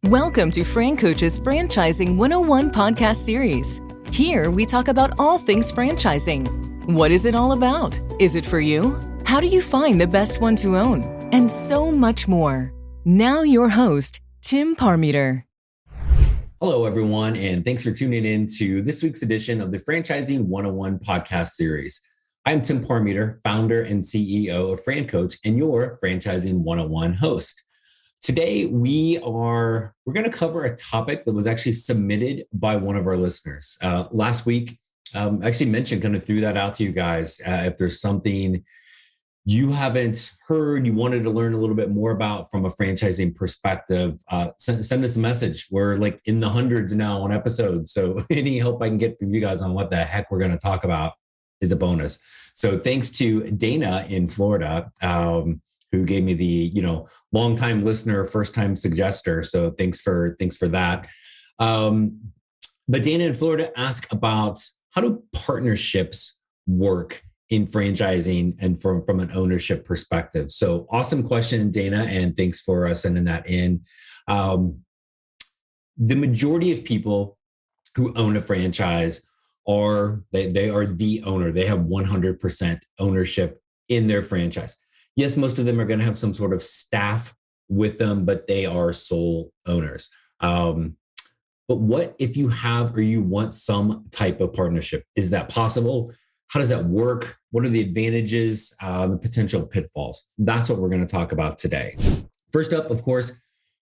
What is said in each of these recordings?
Welcome to FranCoach's Franchising 101 podcast series. Here we talk about all things franchising. What is it all about? Is it for you? How do you find the best one to own? And so much more. Now your host, Tim Parmeter. Hello, everyone, and thanks for tuning in to this week's edition of the Franchising 101 podcast series. I'm Tim Parmeter, founder and CEO of FranCoach, and your Franchising 101 host. Today, we're going to cover a topic that was actually submitted by one of our listeners. Last week, I actually mentioned, kind of threw that out to you guys. If there's something you haven't heard, you wanted to learn a little bit more about from a franchising perspective, send us a message. We're like in the hundreds now on episodes. So any help I can get from you guys on what the heck we're going to talk about is a bonus. So thanks to Dana in Florida, who gave me the, longtime listener, first time suggester. So thanks for that. But Dana in Florida asked about how do partnerships work in franchising and from an ownership perspective. So awesome question, Dana, and thanks for sending that in. The majority of people who own a franchise they are the owner. They have 100% ownership in their franchise. Yes, most of them are going to have some sort of staff with them, but they are sole owners. But what if you have or you want some type of partnership? Is that possible? How does that work? What are the advantages, the potential pitfalls? That's what we're going to talk about today. First up, of course,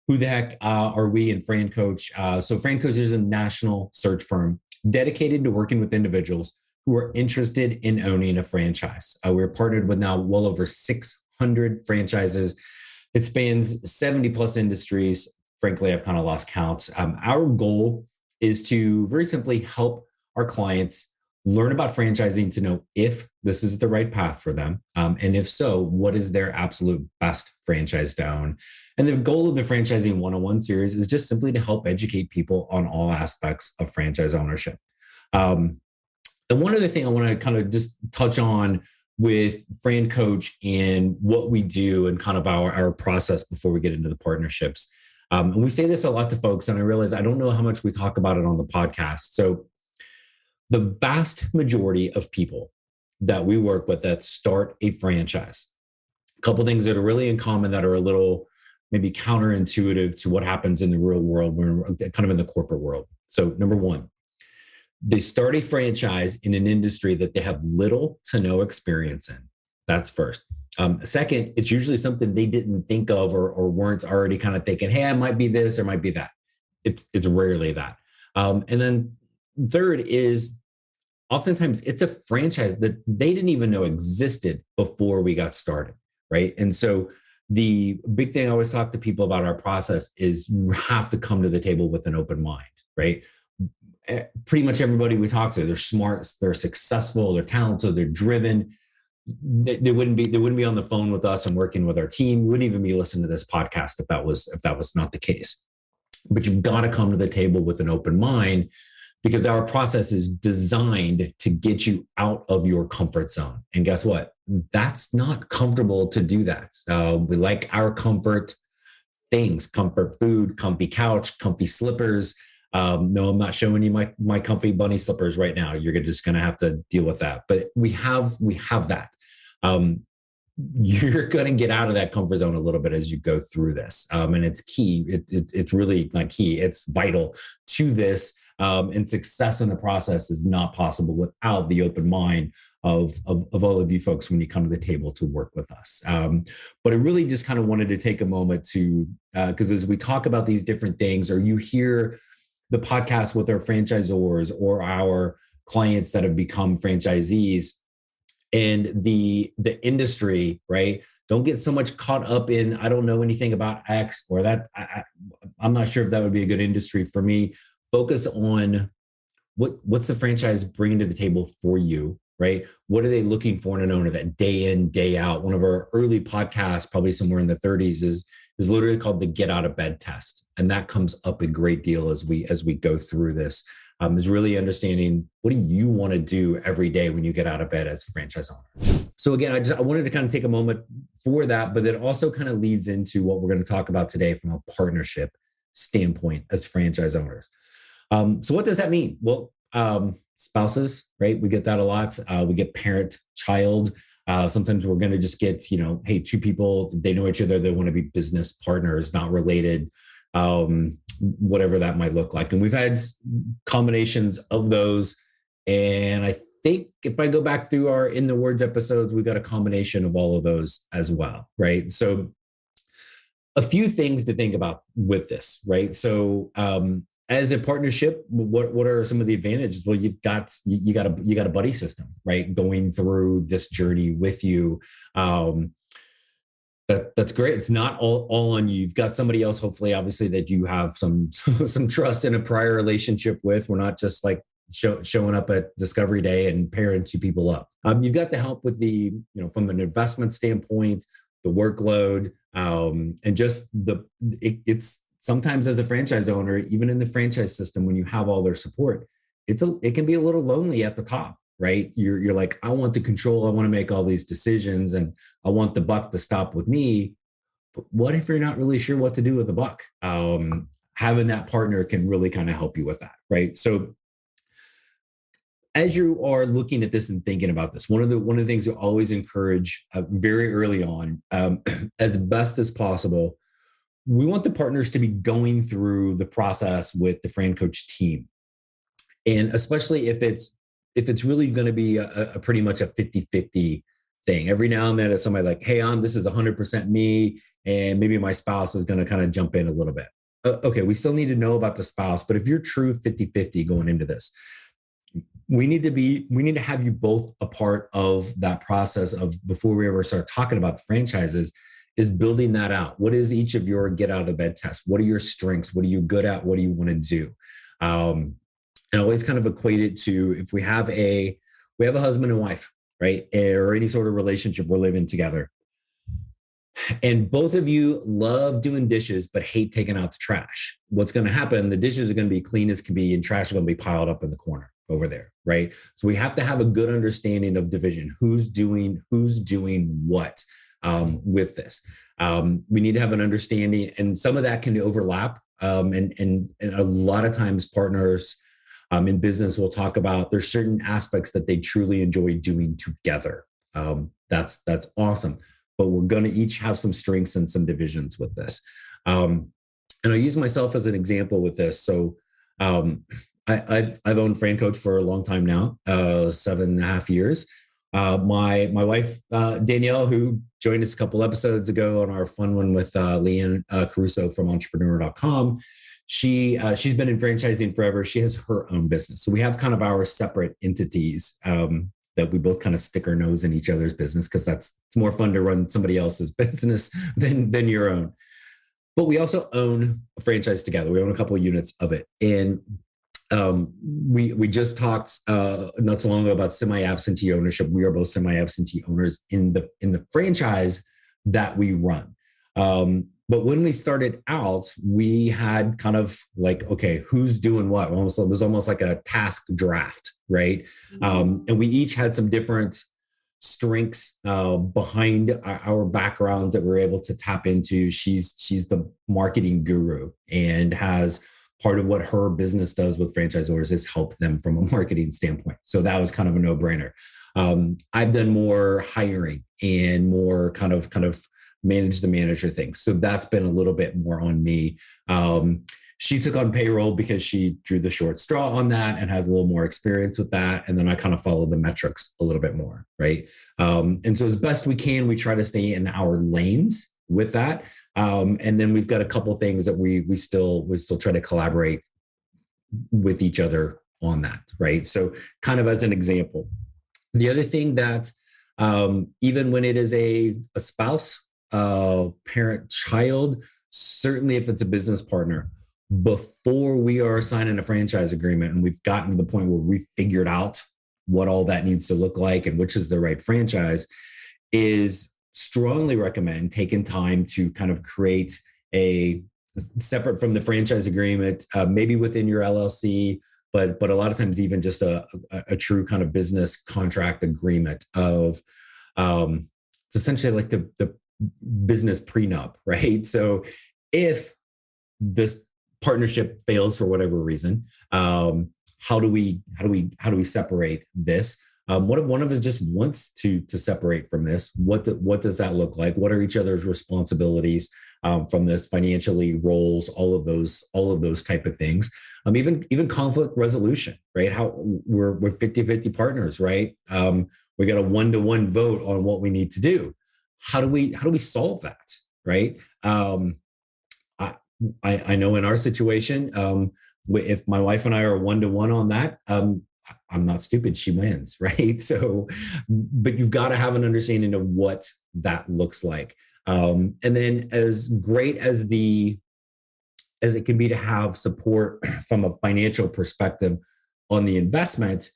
who the heck are we in FranCoach? So FranCoach is a national search firm dedicated to working with individuals who are interested in owning a franchise. We're partnered with now well over 600 franchises. It spans 70 plus industries. Frankly, I've kind of lost count. Our goal is to very simply help our clients learn about franchising to know if this is the right path for them. And if so, what is their absolute best franchise to own? And the goal of the Franchising 101 series is just simply to help educate people on all aspects of franchise ownership. And one other thing I want to kind of just touch on with FranCoach and what we do and kind of our process before we get into the partnerships. And we say this a lot to folks, and I realize I don't know how much we talk about it on the podcast. So the vast majority of people that we work with that start a franchise, a couple things that are really in common that are a little maybe counterintuitive to what happens in the real world. We're kind of in the corporate world. So number one, they start a franchise in an industry that they have little to no experience in. That's first. Second, it's usually something they didn't think of or weren't already kind of thinking, hey, I might be this or might be that. It's rarely that. And then third is oftentimes it's a franchise that they didn't even know existed before we got started, right? And so the big thing I always talk to people about our process is you have to come to the table with an open mind, right? Pretty much everybody we talk to, they're smart, they're successful, they're talented, they're driven. They wouldn't be on the phone with us and working with our team. We wouldn't even be listening to this podcast if that was not the case. But you've got to come to the table with an open mind because our process is designed to get you out of your comfort zone. And guess what? That's not comfortable to do that. We like our comfort things, comfort food, comfy couch, comfy slippers. No, I'm not showing you my comfy bunny slippers right now. You're just going to have to deal with that. But we have that. You're going to get out of that comfort zone a little bit as you go through this. And it's key. It's really not key. It's vital to this. And success in the process is not possible without the open mind of all of you folks when you come to the table to work with us. But I really just kind of wanted to take a moment to, because as we talk about these different things, or you hear the podcast with our franchisors or our clients that have become franchisees and the industry, right? Don't get so much caught up in, I don't know anything about X or that. I'm not sure if that would be a good industry for me. Focus on what's the franchise bringing to the table for you, right? What are they looking for in an owner that day in, day out? One of our early podcasts, probably somewhere in the 30s, is literally called the get out of bed test. And that comes up a great deal as we go through this, is really understanding what do you want to do every day when you get out of bed as a franchise owner. So again, I wanted to kind of take a moment for that, but it also kind of leads into what we're going to talk about today from a partnership standpoint as franchise owners. So what does that mean? Well, spouses, right? We get that a lot. We get parent, child. Sometimes we're going to just get, hey, two people, they know each other. They want to be business partners, not related, whatever that might look like. And we've had combinations of those. And I think if I go back through our In the Words episodes, we've got a combination of all of those as well, right? So a few things to think about with this, right? So as a partnership, what are some of the advantages? Well, you got a buddy system, right? Going through this journey with you. That's great. It's not all on you. You've got somebody else, hopefully, obviously, that you have some trust in a prior relationship with. We're not just like showing up at Discovery Day and pairing two people up. You've got the help with from an investment standpoint, the workload, and just it's sometimes as a franchise owner, even in the franchise system, when you have all their support, it can be a little lonely at the top, right? You're like, I want the control. I want to make all these decisions and I want the buck to stop with me. But what if you're not really sure what to do with the buck? Having that partner can really kind of help you with that, right? So as you are looking at this and thinking about this, one of the things you always encourage very early on, as best as possible, we want the partners to be going through the process with the FranCoach team. And especially if it's really going to be a pretty much a 50-50 thing. Every now and then it's somebody like, hey, this is 100% me, and maybe my spouse is going to kind of jump in a little bit. Okay, we still need to know about the spouse, but if you're true 50-50 going into this, we need to have you both a part of that process of, before we ever start talking about franchises, is building that out. What is each of your get out of bed tests? What are your strengths? What are you good at? What do you want to do? And I always kind of equate it to, if we have a husband and wife, right? Or any sort of relationship we're living together. And both of you love doing dishes, but hate taking out the trash. What's going to happen? The dishes are going to be clean as can be and trash are going to be piled up in the corner over there, right? So we have to have a good understanding of division. Who's doing what with this? We need to have an understanding, and some of that can overlap. And a lot of times partners in business will talk about there's certain aspects that they truly enjoy doing together. That's awesome. But we're going to each have some strengths and some divisions with this. And I'll use myself as an example with this. So I've owned FranCoach for a long time now, 7.5 years. My wife, Danielle, who joined us a couple episodes ago on our fun one with Leanne Caruso from entrepreneur.com, she's been in franchising forever. She has her own business. So we have kind of our separate entities that we both kind of stick our nose in each other's business, because it's more fun to run somebody else's business than your own. But we also own a franchise together. We own a couple of units of it. And we just talked not so long ago about semi-absentee ownership. We are both semi-absentee owners in the franchise that we run. But when we started out, we had kind of like, okay, who's doing what? It was almost like a task draft, right? And we each had some different strengths behind our backgrounds that we're able to tap into. She's the marketing guru and has part of what her business does with franchisors is help them from a marketing standpoint. So that was kind of a no-brainer. I've done more hiring and more kind of manage the manager things. So that's been a little bit more on me. She took on payroll because she drew the short straw on that and has a little more experience with that. And then I kind of follow the metrics a little bit more, right? And so as best we can, we try to stay in our lanes with that. And then we've got a couple things that we still try to collaborate with each other on that, right? So kind of as an example. The other thing that even when it is a spouse, parent, child, certainly if it's a business partner, before we are signing a franchise agreement and we've gotten to the point where we figured out what all that needs to look like and which is the right franchise, is strongly recommend taking time to kind of create a separate from the franchise agreement, maybe within your LLC, but a lot of times even just a true kind of business contract agreement of it's essentially like the business prenup, right? So if this partnership fails for whatever reason. How do we separate this? What if one of us just wants to separate from this? What does that look like? What are each other's responsibilities from this financially, roles, all of those type of things? Even conflict resolution, right? How we're 50-50 partners, right? We got a 1-to-1 vote on what we need to do. How do we solve that, right? I know in our situation, if my wife and I are 1-to-1 on that, I'm not stupid. She wins, right? So, but you've got to have an understanding of what that looks like. And then as great as it can be to have support from a financial perspective on the investment,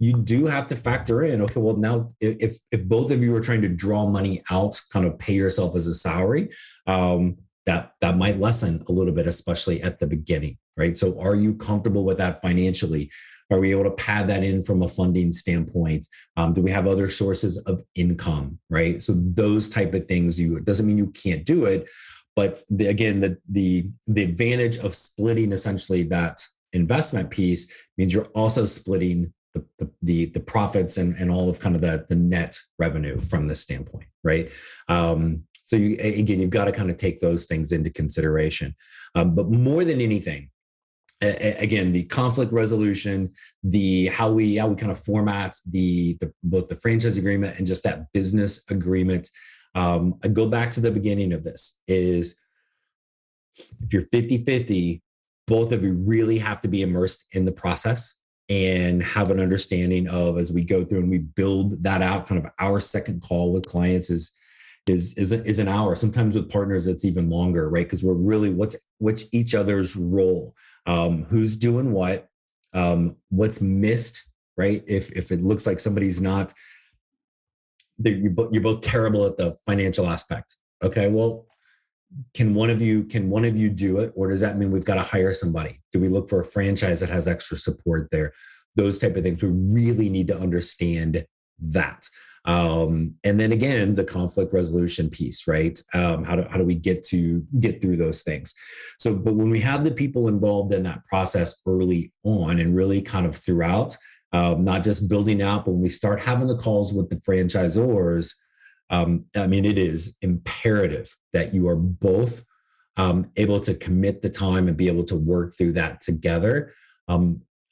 you do have to factor in, okay, well, now if both of you are trying to draw money out, kind of pay yourself as a salary, that might lessen a little bit, especially at the beginning, right? So are you comfortable with that financially? Are we able to pad that in from a funding standpoint? Do we have other sources of income, right? So those type of things, it doesn't mean you can't do it, but the advantage of splitting essentially that investment piece means you're also splitting the profits and all of kind of the net revenue from this standpoint, right? So you've got to kind of take those things into consideration. But more than anything, again, the conflict resolution, how we kind of format both the franchise agreement and just that business agreement. I go back to the beginning of this is if you're 50-50, both of you really have to be immersed in the process and have an understanding of, as we go through and we build that out, kind of our second call with clients is an hour. Sometimes with partners, it's even longer, right? Because we're really what's each other's role, who's doing what, what's missed, right? If it looks like somebody's not, you're both terrible at the financial aspect. Okay, well, can one of you do it, or does that mean we've got to hire somebody? Do we look for a franchise that has extra support there? Those type of things. We really need to understand that. And then again, the conflict resolution piece, right? How do we get through those things? So, but when we have the people involved in that process early on and really kind of throughout, not just building out, but when we start having the calls with the franchisors, it is imperative that you are both able to commit the time and be able to work through that together.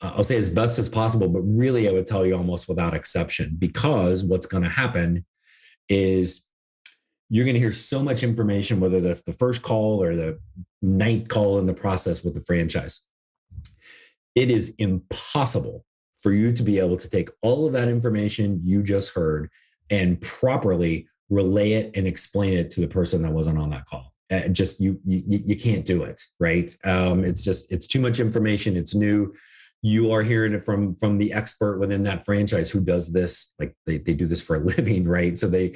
I'll say as best as possible, but really I would tell you almost without exception, because what's going to happen is you're going to hear so much information, whether that's the first call or the ninth call in the process with the franchise. It is impossible for you to be able to take all of that information you just heard and properly relay it and explain it to the person that wasn't on that call. You can't do it, right? It's too much information. It's new. You are hearing it from the expert within that franchise who does this, like they do this for a living, right? So a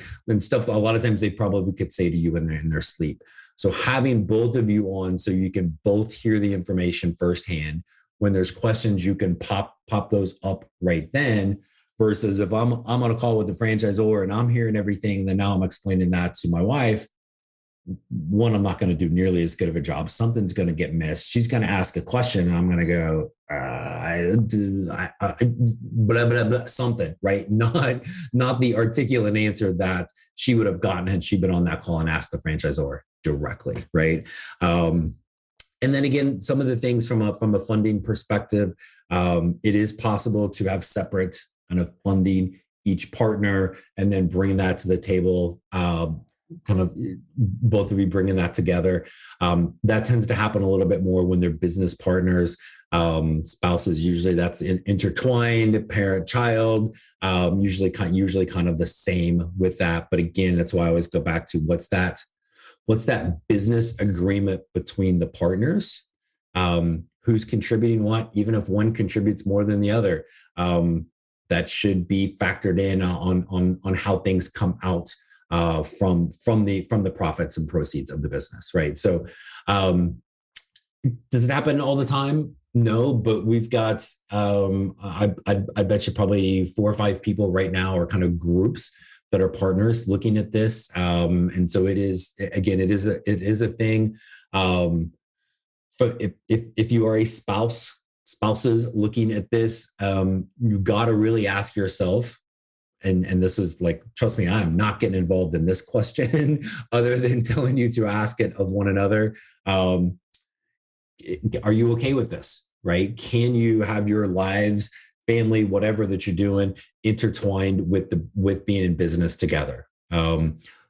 lot of times they probably could say to you in their sleep. So having both of you on so you can both hear the information firsthand. When there's questions, you can pop those up right then, versus if I'm on a call with the franchisor and I'm hearing everything, then now I'm explaining that to my wife. One, I'm not going to do nearly as good of a job. Something's going to get missed. She's going to ask a question and I'm going to go, blah, blah, blah, something, right? Not the articulate answer that she would have gotten had she been on that call and asked the franchisor directly, right? And then again, some of the things from a funding perspective, it is possible to have separate kind of funding each partner and then bring that to the table. Kind of both of you bringing that together. That tends to happen a little bit more when they're business partners, spouses. Usually that's intertwined, parent, child. Usually kind of the same with that. But again, that's why I always go back to what's that business agreement between the partners. Who's contributing what? Even if one contributes more than the other, that should be factored in on how things come out. From the profits and proceeds of the business, right? So, does it happen all the time? No, but we've got I bet you probably 4 or 5 people right now are kind of groups that are partners looking at this, and so it is a thing. if you are a spouses looking at this, you got to really ask yourself, and this is like, trust me, I'm not getting involved in this question other than telling you to ask it of one another. Are you okay with this, right? Can you have your lives, family, whatever that you're doing, intertwined with being in business together?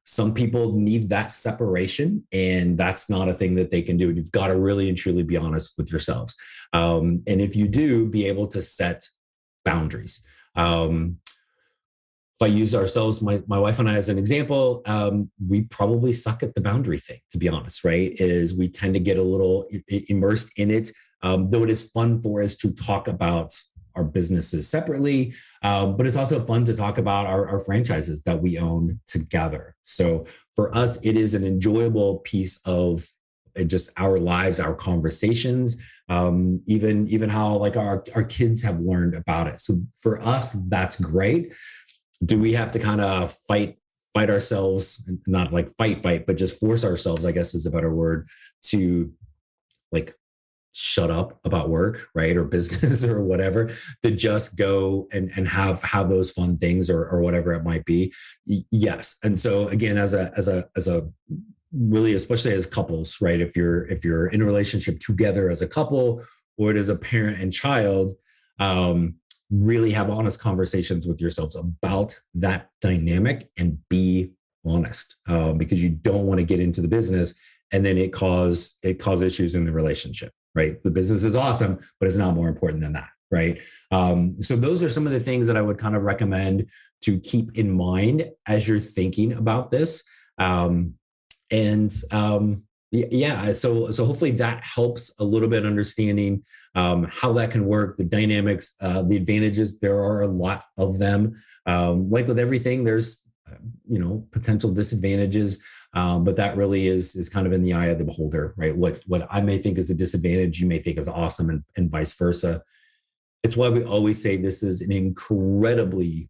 Some people need that separation, and that's not a thing that they can do. You've got to really and truly be honest with yourselves. And if you do, be able to set boundaries. If I use ourselves, my wife and I as an example, we probably suck at the boundary thing, to be honest, right? Is we tend to get a little immersed in it, though it is fun for us to talk about our businesses separately, but it's also fun to talk about our franchises that we own together. So for us, it is an enjoyable piece of just our lives, our conversations, even how like our kids have learned about it. So for us, that's great. Do we have to kind of fight ourselves, not like fight, but just force ourselves, I guess is a better word, to like shut up about work, right? Or business or whatever, to just go and have those fun things or whatever it might be. Yes. And so again, as a really, especially as couples, right? If you're in a relationship together as a couple, or it is a parent and child, really have honest conversations with yourselves about that dynamic and be honest, because you don't want to get into the business and then it cause issues in the relationship, right? The business is awesome, but it's not more important than that, right? So those are some of the things that I would kind of recommend to keep in mind as you're thinking about this. So hopefully that helps a little bit understanding how that can work, the dynamics, the advantages. There are a lot of them. Like with everything, there's potential disadvantages, but that really is kind of in the eye of the beholder, right? What I may think is a disadvantage, you may think is awesome, and vice versa. It's why we always say this is an incredibly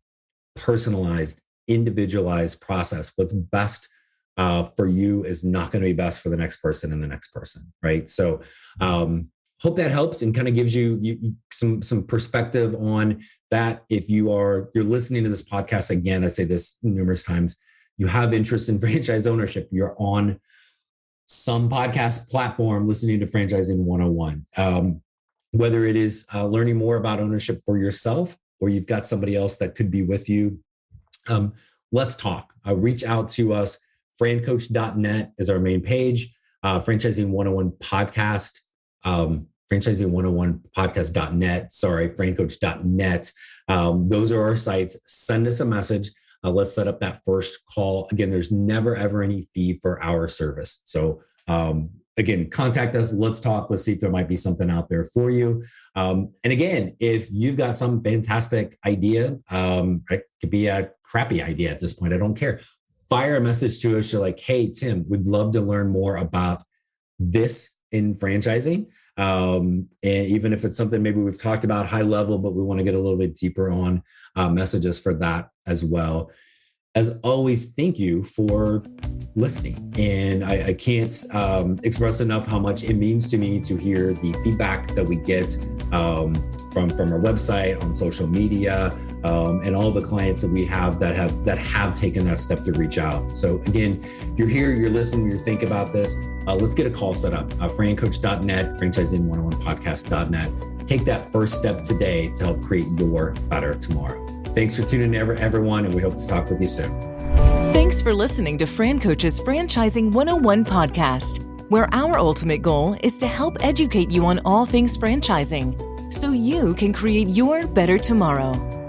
personalized, individualized process. What's best for you is not going to be best for the next person and the next person, right? So hope that helps and kind of gives you some perspective on that. If you're listening to this podcast, again, I say this numerous times, you have interest in franchise ownership, you're on some podcast platform listening to Franchising 101. Whether it is learning more about ownership for yourself, or you've got somebody else that could be with you, let's talk. Reach out to us. FranCoach.net is our main page. Franchising 101 podcast, Franchising 101 podcast.net, FranCoach.net. Those are our sites. Send us a message. Let's set up that first call. Again, there's never, ever any fee for our service. So again, contact us. Let's talk. Let's see if there might be something out there for you. And again, if you've got some fantastic idea, it could be a crappy idea at this point, I don't care. Fire a message to us. You're like, hey, Tim, we'd love to learn more about this in franchising. And even if it's something maybe we've talked about high level, but we want to get a little bit deeper on, messages for that as well. As always, thank you for listening. And I can't express enough how much it means to me to hear the feedback that we get from our website, on social media, and all the clients that we have that have taken that step to reach out. So again, you're here, you're listening, you're thinking about this. Let's get a call set up. FranCoach.net, Franchising101podcast.net. Take that first step today to help create your better tomorrow. Thanks for tuning in, everyone, and we hope to talk with you soon. Thanks for listening to FranCoach's Franchising 101 podcast, where our ultimate goal is to help educate you on all things franchising so you can create your better tomorrow.